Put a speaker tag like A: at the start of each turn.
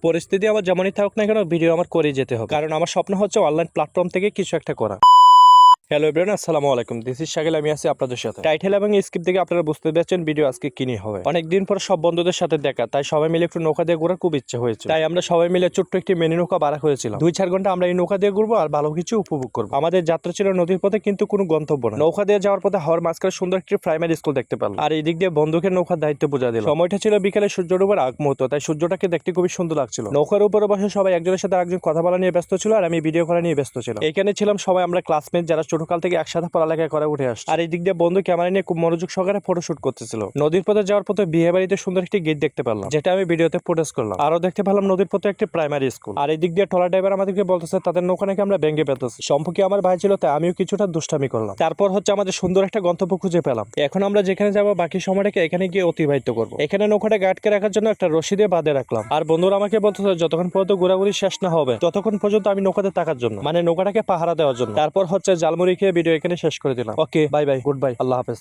A: পরিস্থিতি আমার যেমনই থাকুক না কেন, ভিডিও আমার করেই যেতে হবে, কারণ আমার স্বপ্ন হচ্ছে অনলাইন প্ল্যাটফর্ম থেকে কিছু একটা করা। হ্যালো এভরিওয়ান, আসসালামু আলাইকুম। দিস ইজ শাকিল, আমি আছি আপনাদের সাথে। টাইটেল এবং স্ক্রিপ্ট থেকে আপনারা বুঝতে পারছেন ভিডিও আজকে কি নিয়ে হবে। অনেকদিন পর সব বন্ধুদের সাথে দেখা, তাই সবাই মিলে একটু নৌকা দিয়ে ঘোরার খুব ইচ্ছে হয়েছে। তাই আমরা সবাই মিলে ছোট্ট একটি মিনি নৌকা ভাড়া করেছিলাম। 2-4 ঘন্টা আমরা এই নৌকা দিয়ে ঘুরবো আর ভালো কিছু উপভোগ করবো। আমাদের যাত্রা ছিল নদীর পথে, কিন্তু কোনো গন্তব্য না। নৌকা দিয়ে যাওয়ার পথে হাওয়ার মাঝখানে সুন্দর একটি প্রাইমারি স্কুল দেখতে পেলাম, আর এই দিক দিয়ে বন্ধুকে নৌকার দায়িত্ব বোঝা দিল। সময়টা ছিল বিকেলে সূর্য ডোবার আগ মুহূর্ত, তাই সূর্যটাকে দেখতে খুবই সুন্দর লাগছিল। নৌকার উপরে বসে সবাই একজনের সাথে একজন কথা বলা নিয়ে ব্যস্ত ছিল, আর আমি ভিডিও করা নিয়ে ব্যস্ত ছিলাম। এখানে ছিলাম সবাই আমরা ক্লাসমেট, যারা ছোটকাল থেকে একসাথে পড়ালেখা করে উঠে আসছে। আর এই দিক দিয়ে বন্ধু ক্যামেরা নিয়ে খুব মনোযোগ সহকারে ফটোশুট করতেছিল। নদীর পথে যাওয়ার পথে বিয়ে বাড়িতে সুন্দর একটি গেট দেখতে পেলাম, যেটা আমি ভিডিওতে ফুটেজ করলাম। আরো দেখতে পেলাম নদীর পথে একটি প্রাইমারি স্কুল। আর এই দিক দিয়ে ট্রলার ড্রাইভার আমাদেরকে বলতেছে তাদের নৌকা নাকি আমরা ভেঙে পেতেছি। সম্পর্কে আমার ভাই ছিল, তাই আমিও কিছুটা দুষ্টামি করলাম। তারপর হচ্ছে আমাদের সুন্দর একটা গন্তব্য খুঁজে পেলাম। এখন আমরা যেখানে যাবো বাকি সময়টাকে এখানে গিয়ে অতিবাহিত করবো। এখানে নৌকাটা গাটকে রাখার জন্য একটা রশি দিয়ে বাঁধে রাখলাম। আর বন্ধুরা আমাকে বলতেছে যতক্ষণ পর্যন্ত ঘোরাঘুরি শেষ না হবে ততক্ষণ পর্যন্ত আমি নৌকাতে থাকার জন্য, মানে নৌকাটাকে পাহারা দেওয়ার জন্য। তারপর হচ্ছে জালমুড়ি খেয়ে ভিডিও এখানে শেষ করে দিলাম। ওকে, বাই বাই, গুড বাই, আল্লাহ হাফেজ।